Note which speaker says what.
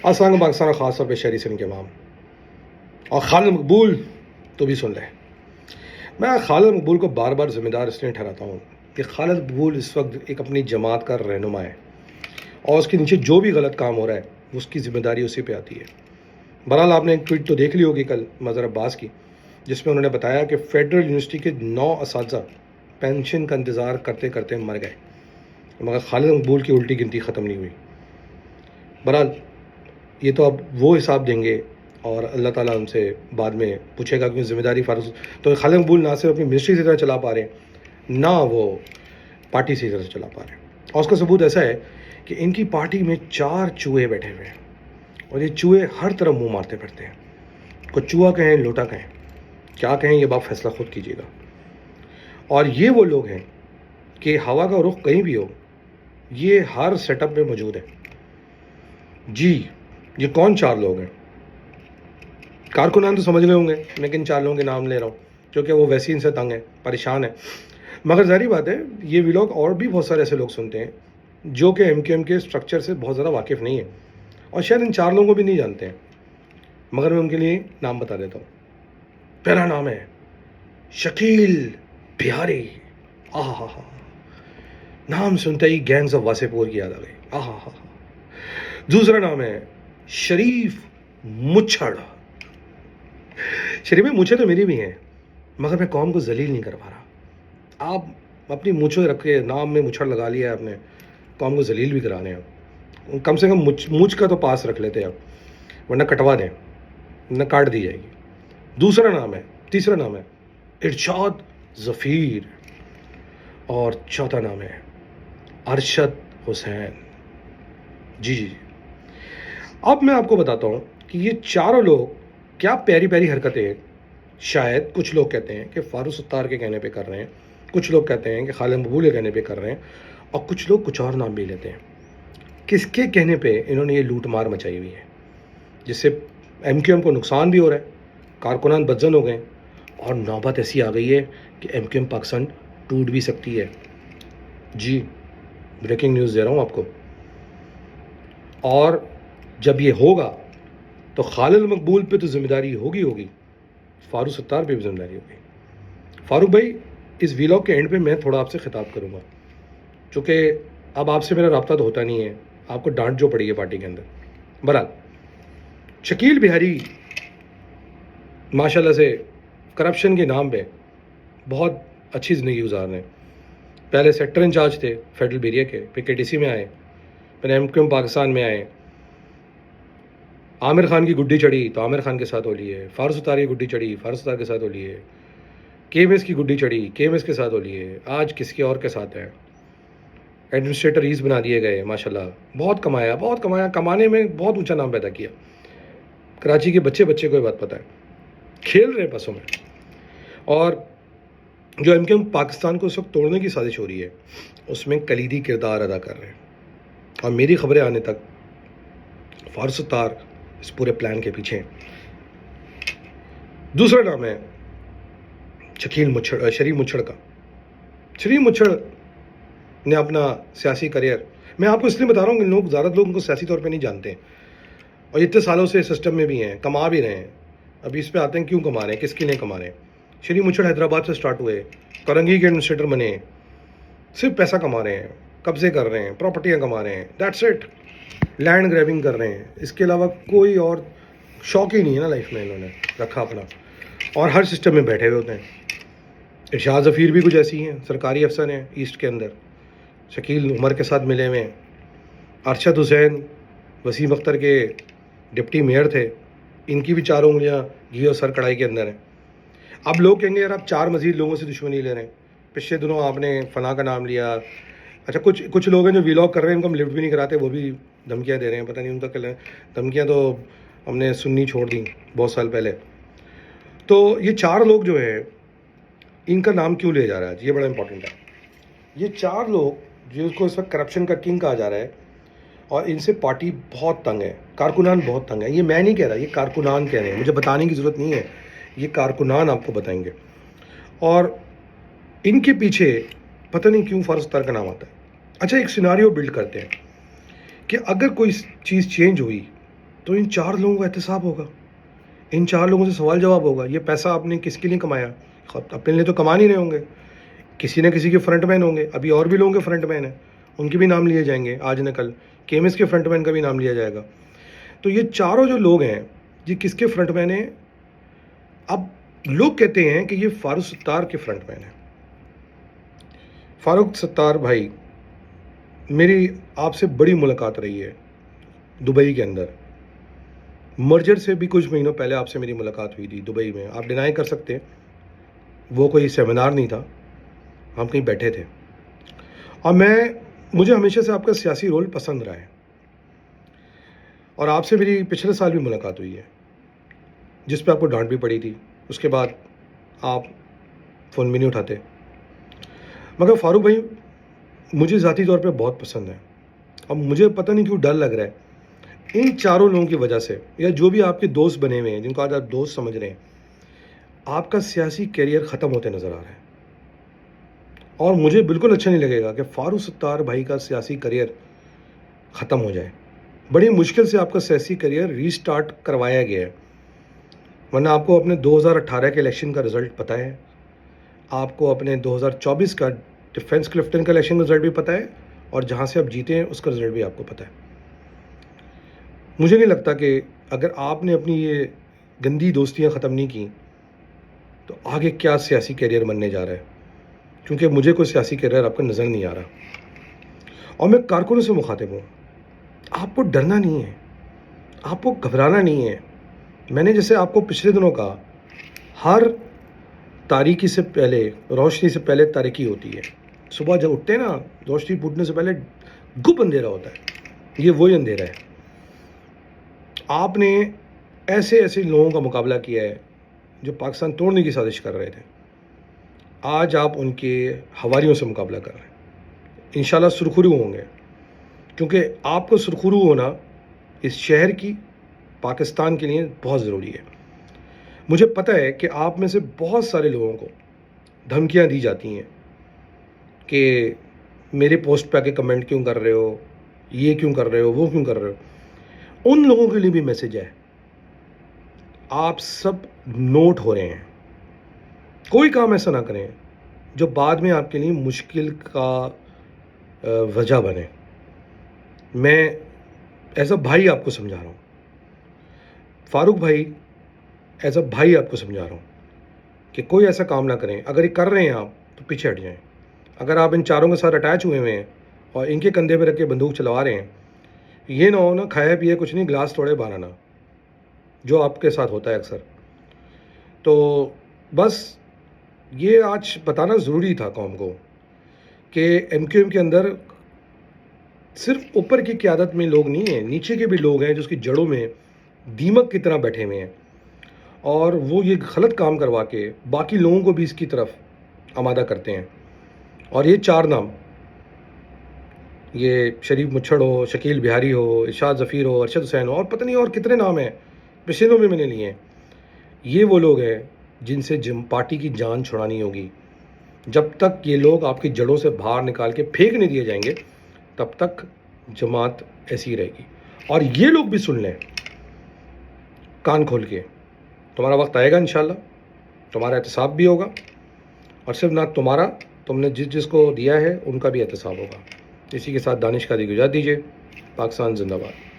Speaker 1: आसान पाकिस्तान और ख़ास तौर पर शहरी सिंध के अवाम और खालिद मकबूल तो भी सुन लें। मैं खालिद मकबूल को बार बार ज़िम्मेदार इसलिए ठहराता हूँ कि खालिद मकबूल इस वक्त एक अपनी जमात का रहनुमा है और उसके नीचे जो भी गलत काम हो रहा है उसकी ज़िम्मेदारी उसी पे आती है। बहरहाल आपने एक ट्वीट तो देख ली होगी कल मज़हर अब्बास की, जिसमें उन्होंने बताया कि फेडरल यूनिवर्सिटी के 9 असातिज़ा पेंशन का इंतज़ार करते करते मर गए, मगर खालिद मकबूल की उल्टी गिनती ख़त्म नहीं हुई। बहरहाल ये तो अब वो हिसाब देंगे और अल्लाह ताला उनसे बाद में पूछेगा कि ज़िम्मेदारी फ़ारूक। तो खालिद मकबूल ना सिर्फ अपनी मिनिस्ट्री से तरह चला पा रहे हैं, ना वो पार्टी से तरह से चला पा रहे हैं। और उसका सबूत ऐसा है कि इनकी पार्टी में 4 चूहे बैठे हुए हैं और ये चूहे हर तरफ मुंह मारते फिरते हैं। कुछ चूहा कहें, लोटा कहें, क्या कहें, ये बात फैसला खुद कीजिएगा। और ये वो लोग हैं कि हवा का रुख कहीं भी हो, ये हर सेटअप में मौजूद है। जी, ये कौन 4 लोग हैं? कारकुनान तो समझ गए होंगे, मैं किन 4 लोगों के नाम ले रहा हूँ, क्योंकि वो वैसे ही इनसे तंग है, परेशान है। मगर ज़ाहिर बात है, ये व्लॉग और भी बहुत सारे ऐसे लोग सुनते हैं जो कि MQM के स्ट्रक्चर से बहुत ज़्यादा वाकिफ़ नहीं है और शायद इन 4 लोगों को भी नहीं जानते हैं, मगर मैं उनके लिए नाम बता देता हूँ। पहला नाम है शकील बिहारी। आहा, नाम सुनते ही गैंग्स ऑफ वासेपुर की याद आ गई। आहा। दूसरा नाम है शरीफ मुच्छड़। शरीफ मुझे तो मेरी भी हैं, मगर मैं कौम को जलील नहीं कर पा रहा। आप अपनी मूछें रख के नाम में मुच्छड़ लगा लिया है आपने, कौम को जलील भी कराने हैं। कम से कम मूछ का तो पास रख लेते हैं आप, वरना कटवा दें, न काट दी जाएगी। तीसरा नाम है इरशाद ज़फ़ीर और चौथा नाम है अरशद हुसैन। जी। अब मैं आपको बताता हूँ कि ये चारों लोग क्या प्यारी प्यारी हरकतें शायद कुछ लोग कहते हैं कि फारूक सत्तार के कहने पे कर रहे हैं, कुछ लोग कहते हैं कि खालिद मकबूल के कहने पे कर रहे हैं और कुछ लोग कुछ और नाम भी लेते हैं। किसके कहने पे इन्होंने ये लूट मार मचाई हुई है, जिससे MQM को नुकसान भी हो रहा है, कारकुनान बदजन हो गए और नौबत ऐसी आ गई है कि MQM पाकिस्तान टूट भी सकती है। जी, ब्रेकिंग न्यूज़ दे रहा हूँ आपको। और जब ये होगा तो खालिद मकबूल पे तो ज़िम्मेदारी होगी, फारूक सत्तार पे भी ज़िम्मेदारी होगी। फारूक भाई, इस व्लॉग के एंड पे मैं थोड़ा आपसे खिताब करूँगा, चूँकि अब आपसे मेरा रब्ता तो होता नहीं है, आपको डांट जो पड़ी है पार्टी के अंदर। बहरहाल शकील बिहारी माशाल्लाह से करप्शन के नाम पे बहुत अच्छी ज़िंदगी गुजार रहे हैं। पहले सेक्टर इंचार्ज थे फेडरल बेरिया के, फिर KTC में आए, फिर MQM पाकिस्तान में आए। आमिर खान की गुड्डी चढ़ी तो आमिर खान के साथ हो लिए, फारूक सत्तार की गुड्डी चढ़ी, फारूक सत्तार के साथ हो लिए, KMS की गुड्डी चढ़ी, KMS के साथ हो लिए, आज किसके और के साथ है। एडमिनिस्ट्रेटर ईज बना दिए गए, माशाल्लाह बहुत कमाया, कमाने में बहुत ऊंचा नाम पैदा किया। कराची के बच्चे को ये बात पता है, खेल रहे बसों में। और जो MQM पाकिस्तान को उस वक्त तोड़ने की साजिश हो रही है, उसमें कलीदी किरदार अदा कर रहे हैं। और मेरी खबरें आने तक फारूक सत्तार इस पूरे प्लान के पीछे हैं। दूसरा नाम है शरीफ मुच्छड़ का। शरीफ मुच्छड़ ने अपना सियासी करियर, मैं आपको इसलिए बता रहा हूँ कि लोग ज़्यादातर लोग उनको सियासी तौर पे नहीं जानते हैं और इतने सालों से सिस्टम में भी हैं, कमा भी रहे हैं। अभी इस पे आते हैं क्यों कमा रहे हैं, किसके लिए कमा रहे हैं। शरीफ मुच्छड़ हैदराबाद से स्टार्ट हुए, करंगी के एडमिनिस्ट्रेटर बने, सिर्फ पैसा कमा रहे हैं, कब्जे कर रहे हैं, प्रॉपर्टियाँ कमा रहे हैं, दैट्स इट। लैंड ग्रैबिंग कर रहे हैं, इसके अलावा कोई और शौक ही नहीं है ना लाइफ में इन्होंने रखा अपना, और हर सिस्टम में बैठे हुए होते हैं। इरशाद ज़फ़ीर भी कुछ ऐसी हैं, सरकारी अफसर हैं ईस्ट के अंदर, शकील उमर के साथ मिले हुए हैं। अरशद हुसैन वसीम अख्तर के डिप्टी मेयर थे, इनकी भी 4 उंगलियां घी और सर कढ़ाई के अंदर हैं। अब लोग कहेंगे यार आप 4 मज़ीद लोगों से दुश्मनी ले रहे हैं, पिछले दिनों आपने फना का नाम लिया। अच्छा, कुछ लोग हैं जो व्लॉग कर रहे हैं, इनको हम लिफ्ट भी नहीं कराते, वो भी धमकियाँ दे रहे हैं, पता नहीं उनका क्या धमकियाँ तो हमने सुननी छोड़ दी बहुत साल पहले। तो ये 4 लोग जो है, इनका नाम क्यों लिया जा रहा है, ये बड़ा इंपॉर्टेंट है। ये 4 लोग जिसको इस वक्त करप्शन का किंग कहा जा रहा है और इनसे पार्टी बहुत तंग है, कारकुनान बहुत तंग है। ये मैं नहीं कह रहा, ये कारकुनान कह रहे हैं, मुझे बताने की ज़रूरत नहीं है, ये कारकुनान आपको बताएंगे। और इनके पीछे पता नहीं क्यों फारूक सत्तार का नाम आता है। अच्छा, एक सिनारियो बिल्ड करते हैं कि अगर कोई चीज़ चेंज हुई تو ان 4 لوگوں کا احتساب ہوگا, ان 4 لوگوں سے سوال جواب ہوگا. یہ پیسہ آپ نے کس کے لیے کمایا؟ اپنے لیے تو کما نہیں رہے ہوں گے, کسی نہ کسی کے فرنٹ مین ہوں گے. ابھی اور بھی لوگوں کے فرنٹ مین ہیں, ان کے بھی نام لیے جائیں گے آج نہ کل. KMS کے فرنٹ مین کا بھی نام لیا جائے گا. تو یہ چاروں جو لوگ ہیں یہ کس کے فرنٹ مین ہیں؟ اب لوگ کہتے ہیں کہ یہ فاروق ستار کے فرنٹ مین ہیں. فاروق ستار بھائی, میری آپ سے بڑی ملاقات رہی ہے دبئی کے اندر. مرجر سے بھی کچھ مہینوں پہلے آپ سے میری ملاقات ہوئی تھی دبئی میں. آپ ڈینائی کر سکتے ہیں, وہ کوئی سیمینار نہیں تھا, ہم کہیں بیٹھے تھے. اور مجھے ہمیشہ سے آپ کا سیاسی رول پسند رہا ہے, اور آپ سے میری پچھلے سال بھی ملاقات ہوئی ہے جس پہ آپ کو ڈانٹ بھی پڑی تھی. اس کے بعد آپ فون بھی نہیں اٹھاتے. مگر فاروق بھائی مجھے ذاتی طور پہ بہت پسند ہے. اب مجھے پتہ نہیں کیوں ڈر لگ رہا ہے ان چاروں لوگوں کی وجہ سے, یا جو بھی آپ کے دوست بنے ہوئے ہیں جن کو آج آپ دوست سمجھ رہے ہیں, آپ کا سیاسی کیریئر ختم ہوتے نظر آ رہا ہے. اور مجھے بالکل اچھا نہیں لگے گا کہ فاروق ستار بھائی کا سیاسی کیریئر ختم ہو جائے. بڑی مشکل سے آپ کا سیاسی کیریئر ری سٹارٹ کروایا گیا ہے, ورنہ آپ کو اپنے 2018 کے الیکشن کا رزلٹ پتہ ہے, آپ کو اپنے 2024 کا ڈیفنس کلفٹن کا الیکشن کا رزلٹ بھی پتہ ہے, اور جہاں سے آپ جیتے ہیں اس کا رزلٹ بھی آپ کو پتہ ہے. مجھے نہیں لگتا کہ اگر آپ نے اپنی یہ گندی دوستیاں ختم نہیں کی تو آگے کیا سیاسی کیریئر بننے جا رہا ہے, کیونکہ مجھے کوئی سیاسی کیریئر آپ کا نظر نہیں آ رہا. اور میں کارکنوں سے مخاطب ہوں, آپ کو ڈرنا نہیں ہے, آپ کو گھبرانا نہیں ہے. میں نے جیسے آپ کو پچھلے دنوں کہا, ہر تاریکی سے پہلے, روشنی سے پہلے تاریکی ہوتی ہے. صبح جب اٹھتے ہیں نا, روشنی پھوٹنے سے پہلے گپ اندھیرا ہوتا ہے. یہ وہی اندھیرا ہے. آپ نے ایسے لوگوں کا مقابلہ کیا ہے جو پاکستان توڑنے کی سازش کر رہے تھے. آج آپ ان کے حواریوں سے مقابلہ کر رہے ہیں. انشاءاللہ سرخرو ہوں گے, کیونکہ آپ کو سرخرو ہونا اس شہر کی, پاکستان کے لیے بہت ضروری ہے. مجھے پتہ ہے کہ آپ میں سے بہت سارے لوگوں کو دھمکیاں دی جاتی ہیں کہ میرے پوسٹ پہ آ کے کمنٹ کیوں کر رہے ہو, یہ کیوں کر رہے ہو, وہ کیوں کر رہے ہو. ان لوگوں کے لیے بھی میسج ہے, آپ سب نوٹ ہو رہے ہیں. کوئی کام ایسا نہ کریں جو بعد میں آپ کے لیے مشکل کا وجہ بنے. میں ایز اے بھائی آپ کو سمجھا رہا ہوں, فاروق بھائی ایز اے بھائی آپ کو سمجھا رہا ہوں کہ کوئی ایسا کام نہ کریں. اگر یہ کر رہے ہیں آپ تو پیچھے ہٹ جائیں. اگر آپ ان چاروں کے ساتھ اٹیچ ہوئے ہوئے ہیں اور ان کے کندھے پہ رکھ کے بندوق چلوا رہے ہیں, یہ نہ ہو نا کھایا پیے کچھ نہیں, گلاس توڑے باہر آنا, جو آپ کے ساتھ ہوتا ہے اکثر. تو بس یہ آج بتانا ضروری تھا قوم کو کہ MQM کے اندر صرف اوپر کی قیادت میں لوگ نہیں ہیں, نیچے کے بھی لوگ ہیں جو اس کی جڑوں میں دیمک کی طرح بیٹھے ہوئے ہیں, اور وہ یہ غلط کام کروا کے باقی لوگوں کو بھی اس کی طرف آمادہ کرتے ہیں. اور یہ 4 نام, یہ شریف مچھڑ ہو, شکیل بہاری ہو, ارشاد ظفیر ہو, ارشد حسین ہو, اور پتہ نہیں اور کتنے نام ہیں پچھلے دنوں میں نے لیے ہیں, یہ وہ لوگ ہیں جن سے پارٹی کی جان چھڑانی ہوگی. جب تک یہ لوگ آپ کی جڑوں سے باہر نکال کے پھینک نہیں دیے جائیں گے تب تک جماعت ایسی ہی رہے گی. اور یہ لوگ بھی سن لیں کان کھول کے, تمہارا وقت آئے گا انشاءاللہ, تمہارا احتساب بھی ہوگا, اور صرف نہ تمہارا, تم نے جس کو دیا ہے ان کا بھی احتساب ہوگا. اسی کے ساتھ دانش کا دی گزار دیجیے. پاکستان زندہ باد.